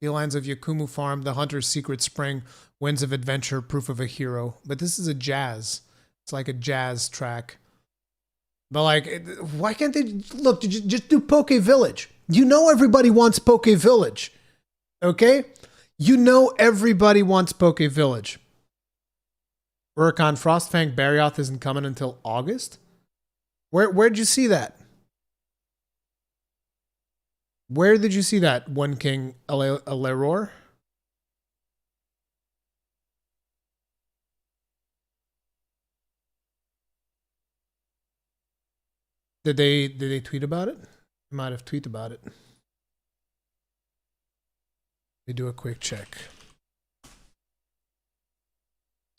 A: Felines of Yakumu Farm, The Hunter's Secret Spring, Winds of Adventure, Proof of a Hero. But this is a jazz. It's like a jazz track. But like, why can't they look? Just do Poke Village. You know everybody wants Poke Village, okay? You know everybody wants Poke Village. Uricon Frostfang Barioth isn't coming until August. Where'd you see that? Where did you see that? One King Aleror? Did they tweet about it? They might have tweeted about it. They do a quick check.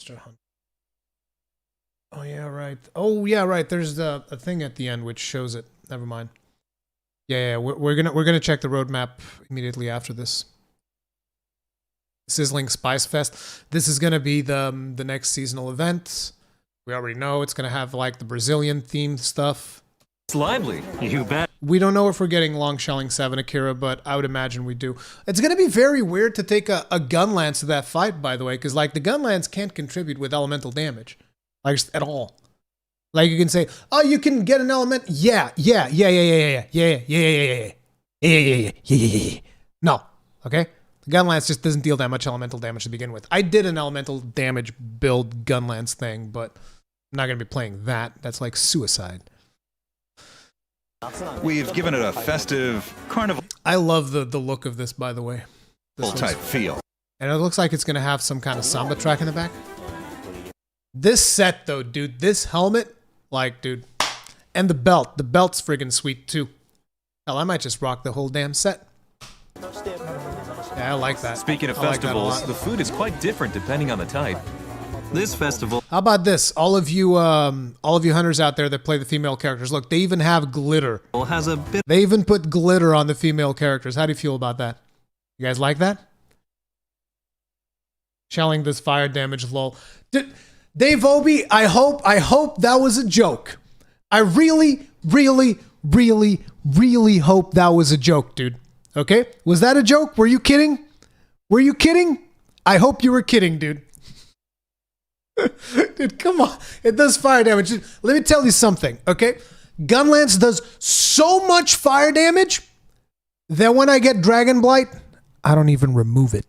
A: Mr. Hunt. Oh yeah, right. Oh yeah, right. There's a thing at the end which shows it. Never mind. Yeah, we're gonna check the roadmap immediately after this. Sizzling Spice Fest. This is gonna be the next seasonal event. We already know it's gonna have like the Brazilian themed stuff.
B: It's lively.
D: You bet.
A: We don't know if we're getting Long Shelling 7 Akira, but I would imagine we do. It's going to be very weird to take a Gunlance to that fight, by the way, because like the Gunlance can't contribute with elemental damage, like at all. Like you can say, oh, you can get an element. Yeah. No, okay? The Gunlance just doesn't deal that much elemental damage to begin with. I did an elemental damage build Gunlance thing, but I'm not going to be playing that. That's like suicide.
C: We've given it a festive carnival
A: I love the look of this, by the way. This
C: type feel.
A: And it looks like it's going to have some kind of samba track in the back. This set, though, dude, this helmet, like, dude, and the belt. The belt's friggin' sweet, too. Hell, I might just rock the whole damn set. Yeah, I like that.
B: Speaking of
A: I like that a
B: festivals,
A: lot.
B: the food is quite different depending on the type.
D: This festival
A: How about this? All of you hunters out there that play the female characters, look, they even have glitter.
D: has a bit
A: They even put glitter on the female characters. How do you feel about that? You guys like that? Shelling this fire damage, lol. Dave Obi, I hope that was a joke. I really hope that was a joke, dude. Okay? Was that a joke? Were you kidding? Were you kidding? I hope you were kidding, dude. Dude, come on. It does fire damage. Let me tell you something, okay? Gunlance does so much fire damage that when I get Dragon Blight, I don't even remove it.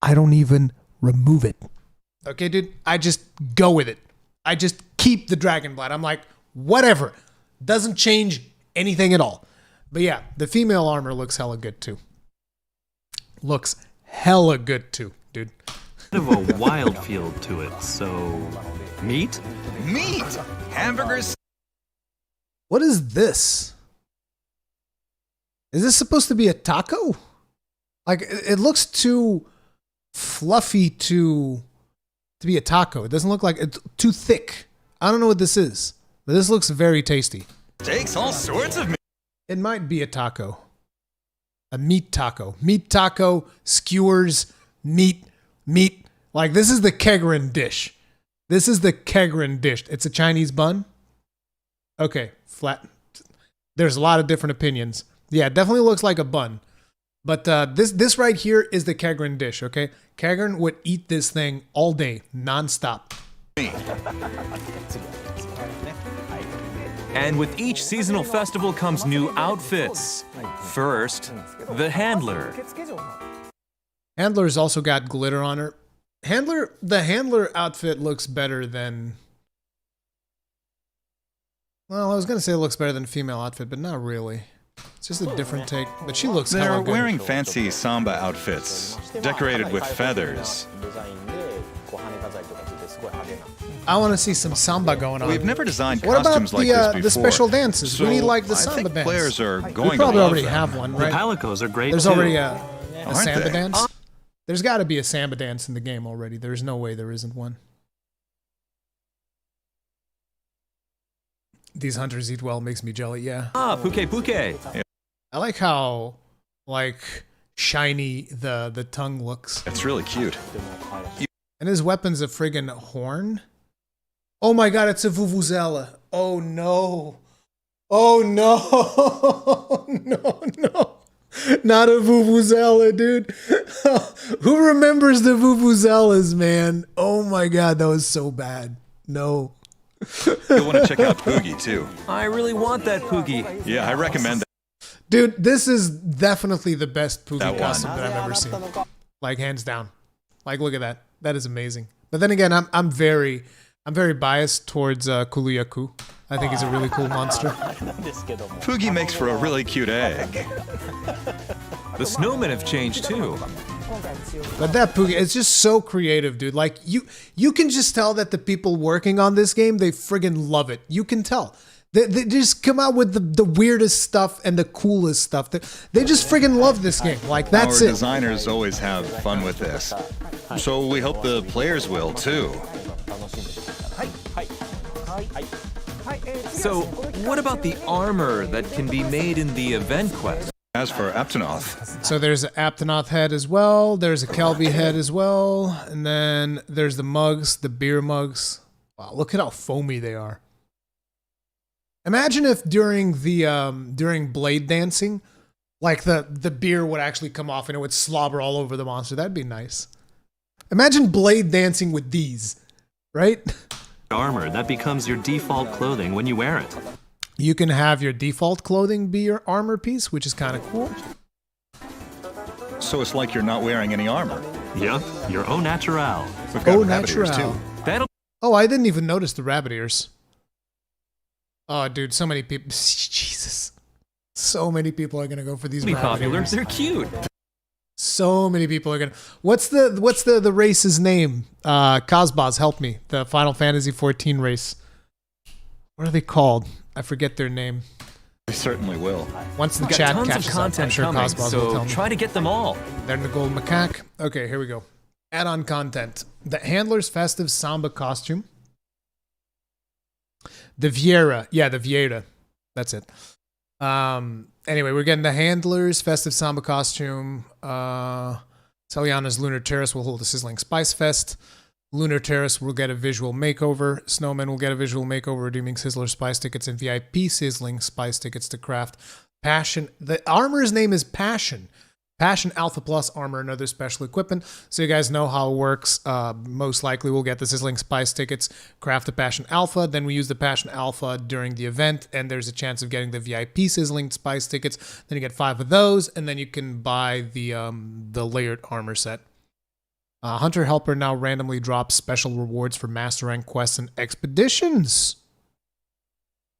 A: I don't even remove it. Okay, dude? I just go with it. I just keep the Dragon Blight. I'm like, whatever. Doesn't change anything at all. But yeah, the female armor looks hella good too. Looks hella good too, dude.
D: of a wild feel to it, so... Meat?
C: Meat! Hamburgers!
A: What is this? Is this supposed to be a taco? Like, it looks too fluffy to be a taco. It doesn't look like it's too thick. I don't know what this is, but this looks very tasty.
C: Steaks, all sorts of meat.
A: It might be a taco. A meat taco. Meat taco, skewers, meat. Like, this is the Kegrin dish. This is the Kegrin dish. It's a Chinese bun. Okay, flat. There's a lot of different opinions. Yeah, it definitely looks like a bun. But this right here is the Kegrin dish, okay? Kegrin would eat this thing all day, nonstop.
B: And with each seasonal festival comes new outfits. First, the Handler.
A: Handler's also got glitter on her. The Handler outfit looks better than... Well, I was going to say it looks better than a female outfit, but not really. It's just a different take, but she looks
C: They're
A: hella good.
C: wearing fancy samba outfits, decorated with feathers.
A: I want to see some samba going on.
C: We've never designed
A: What about
C: costumes like this before.
A: the special dances?
C: So
A: we need like the
C: I
A: samba
C: think
A: dance.
C: players are
A: We
C: going
A: probably
C: to love
A: already
C: them.
A: have one,
D: The
A: right?
D: palicos are great
A: There's
D: too.
A: already a
C: Aren't
A: samba
C: they?
A: dance. There's got to be a samba dance in the game already. There's no way there isn't one. These hunters eat well makes me jelly. Yeah.
B: Ah, Puke.
A: I like how like shiny the tongue looks.
C: It's really cute.
A: And his weapon's a friggin' horn. Oh my god, it's a vuvuzela. Oh no. Oh no. No. Not a vuvuzela, dude. Who remembers the vuvuzelas, man? Oh my god, that was so bad. No.
C: You'll want to check out Poogie, too.
B: I really want that Poogie.
C: Yeah, I recommend that.
A: Dude, this is definitely the best
C: That
A: Poogie
C: one.
A: costume that I've ever seen. Like, hands down. Like, look at that. That is amazing. But then again, I'm very biased towards Kuluyaku. I think he's a really cool monster.
C: Poogie makes for a really cute egg.
B: The snowmen have changed too.
A: But that Poogie, it's just so creative, dude. Like, you can just tell that the people working on this game, they friggin' love it. You can tell. They just come out with the weirdest stuff and the coolest stuff. They just friggin' love this game. Like, that's
C: Our
A: it.
C: designers always have fun with this. So we hope the players will, too.
B: So, what about the armor that can be made in the event quest?
C: As for Aptonoth,
A: So there's an Aptonoth head as well. There's a Kelby head as well. And then there's the mugs, the beer mugs. Wow, look at how foamy they are. Imagine if during blade dancing, like the beer would actually come off and it would slobber all over the monster. That'd be nice. Imagine blade dancing with these, right?
D: Armor that becomes your default clothing when you wear it.
A: You can have your default clothing be your armor piece, which is kind of cool.
C: so it's like you're not wearing any armor.
D: Yup, your au naturel.
C: We've got
A: Au
C: rabbit ears,
A: naturel.
C: too.
B: That'll
A: Oh, I didn't even notice the rabbit ears. Oh, dude, so many people. Jesus. So many people are going to go for these
B: be
A: rabbit
B: popular.
A: ears.
B: They're cute.
A: So many people are going to. What's the race's name? Cosbos, help me. The Final Fantasy 14 race. What are they called? I forget their name.
C: They certainly will.
A: Once the
B: We've got
A: chat
B: tons of
A: catches up, I'm
B: content
A: sure
B: coming,
A: Cosbos will tell
B: so
A: me.
B: try to get them all.
A: They're the gold macaque. Okay, here we go. Add-on content. The Handler's Festive Samba costume. The Vieira. Yeah, the Vieira. That's it. Anyway, we're getting the Handler's Festive Samba costume. Celiana's Lunar Terrace will hold a Sizzling Spice Fest. Lunar Terrace will get a visual makeover. Snowmen will get a visual makeover, redeeming Sizzler Spice tickets and VIP Sizzling Spice tickets to craft. Passion. The armor's name is Passion. Passion Alpha Plus armor and other special equipment. So you guys know how it works. Most likely we'll get the Sizzling Spice tickets, craft the Passion Alpha, then we use the Passion Alpha during the event, and there's a chance of getting the VIP Sizzling Spice tickets. Then you get 5 of those, and then you can buy the layered armor set. Hunter Helper now randomly drops special rewards for Master Rank quests and expeditions.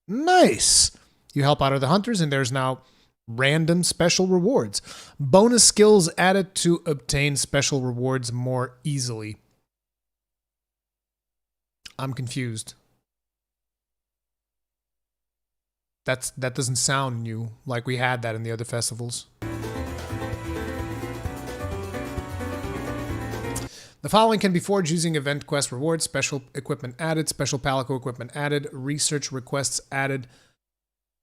A: Nice! You help out other hunters, and there's now random special rewards. Bonus skills added to obtain special rewards more easily. I'm confused. That doesn't sound new, like we had that in the other festivals. The following can be forged using event quest rewards, special equipment added, special palico equipment added, research requests added.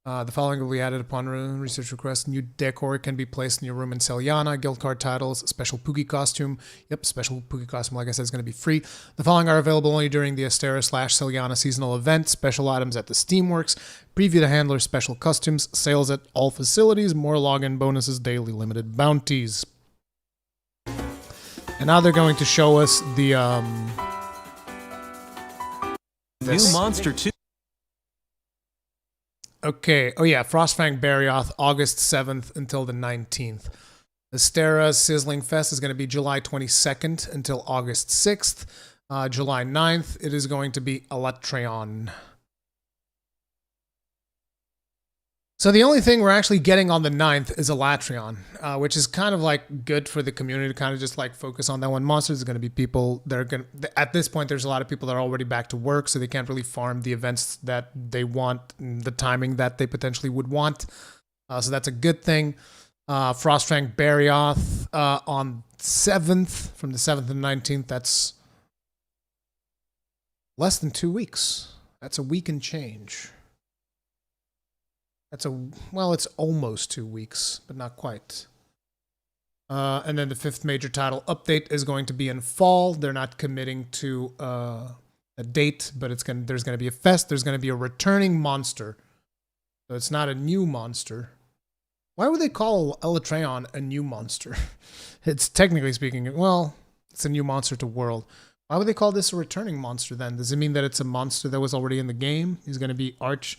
A: The following will be added upon research request. New decor can be placed in your room in Celiana. Guild card titles, special Poogie costume. Yep, special Poogie costume, like I said, is going to be free. The following are available only during the Astera/Celiana seasonal event. Special items at the Steamworks. Preview the handler special customs. Sales at all facilities. More login bonuses. Daily limited bounties. And now they're going to show us the
B: New monster too.
A: Okay. Oh, yeah. Frostfang Barioth, August 7th until the 19th. Astera's Sizzling Fest is going to be July 22nd until August 6th. July 9th, it is going to be Alatreon. So the only thing we're actually getting on the 9th is Alatreon, which is kind of like good for the community to kind of just like focus on that one. Monsters are going to be people that are going to, at this point, there's a lot of people that are already back to work, so they can't really farm the events that they want, the timing that they potentially would want. So that's a good thing. Frostfang Barioth on 7th, from the 7th to the 19th, that's less than 2 weeks. That's a week and change. Well, it's almost 2 weeks, but not quite. And then the 5th major title update is going to be in fall. They're not committing to a date, but there's going to be a fest. There's going to be a returning monster. So it's not a new monster. Why would they call Alatreon a new monster? It's technically speaking, well, it's a new monster to world. Why would they call this a returning monster then? Does it mean that it's a monster that was already in the game? He's going to be Arch.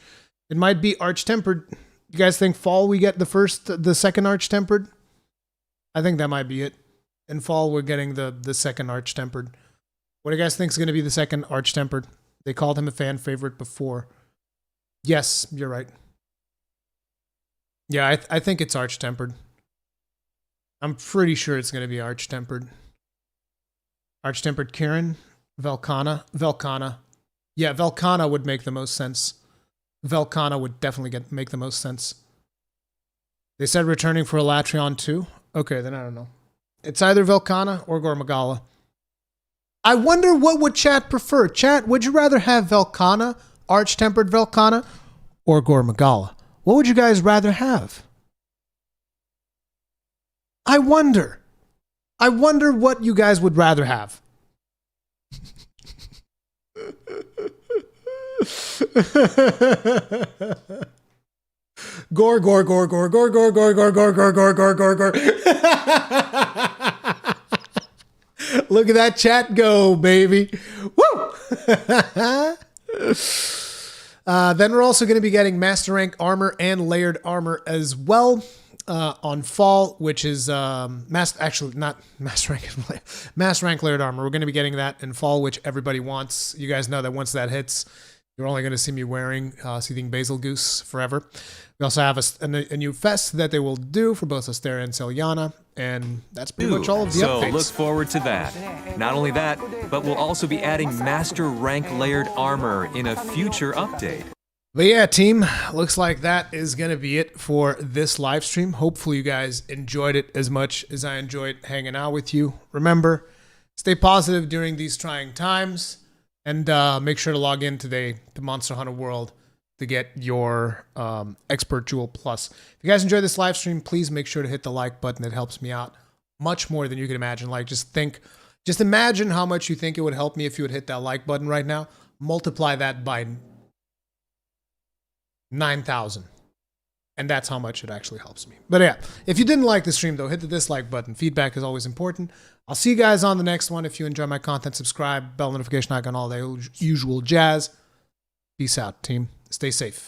A: It might be Arch-Tempered. You guys think fall we get the second Arch-Tempered? I think that might be it. In fall we're getting the second Arch-Tempered. What do you guys think is going to be the second Arch-Tempered? They called him a fan favorite before. Yes, you're right. Yeah, I think it's Arch-Tempered. I'm pretty sure it's going to be Arch-Tempered. Arch-Tempered Kieran, Velkhana. Yeah, Velkhana would make the most sense. Velkhana would definitely make the most sense. They said returning for Alatreon too. Okay, then I don't know. It's either Velkhana or Gormagala. I wonder what would chat prefer. Chat, would you rather have Velkhana, Arch-Tempered Velkhana, or Gormagala? What would you guys rather have? I wonder what you guys would rather have. Gore. Look at that chat go, baby. Woo! Then we're also going to be getting Master Rank armor and layered armor as well on fall, which is Master Rank layered armor. We're going to be getting that in fall, which everybody wants. You guys know that once that hits, you're only going to see me wearing Seething Basil Goose forever. We also have a new fest that they will do for both Asteria and Celiana, and that's pretty much all of the updates.
B: So look forward to that. Not only that, but we'll also be adding Master Rank layered armor in a future update.
A: But yeah, team, looks like that is going to be it for this live stream. Hopefully you guys enjoyed it as much as I enjoyed hanging out with you. Remember, stay positive during these trying times, and make sure to log in today to Monster Hunter World to get your Expert Jewel Plus. If you guys enjoyed this live stream, please make sure to hit the like button. It helps me out much more than you can imagine. Like, just imagine how much you think it would help me if you would hit that like button right now. Multiply that by 9,000. And that's how much it actually helps me. But yeah, if you didn't like the stream though, hit the dislike button. Feedback is always important. I'll see you guys on the next one. If you enjoy my content, subscribe, bell notification icon, all that usual jazz. Peace out, team. Stay safe.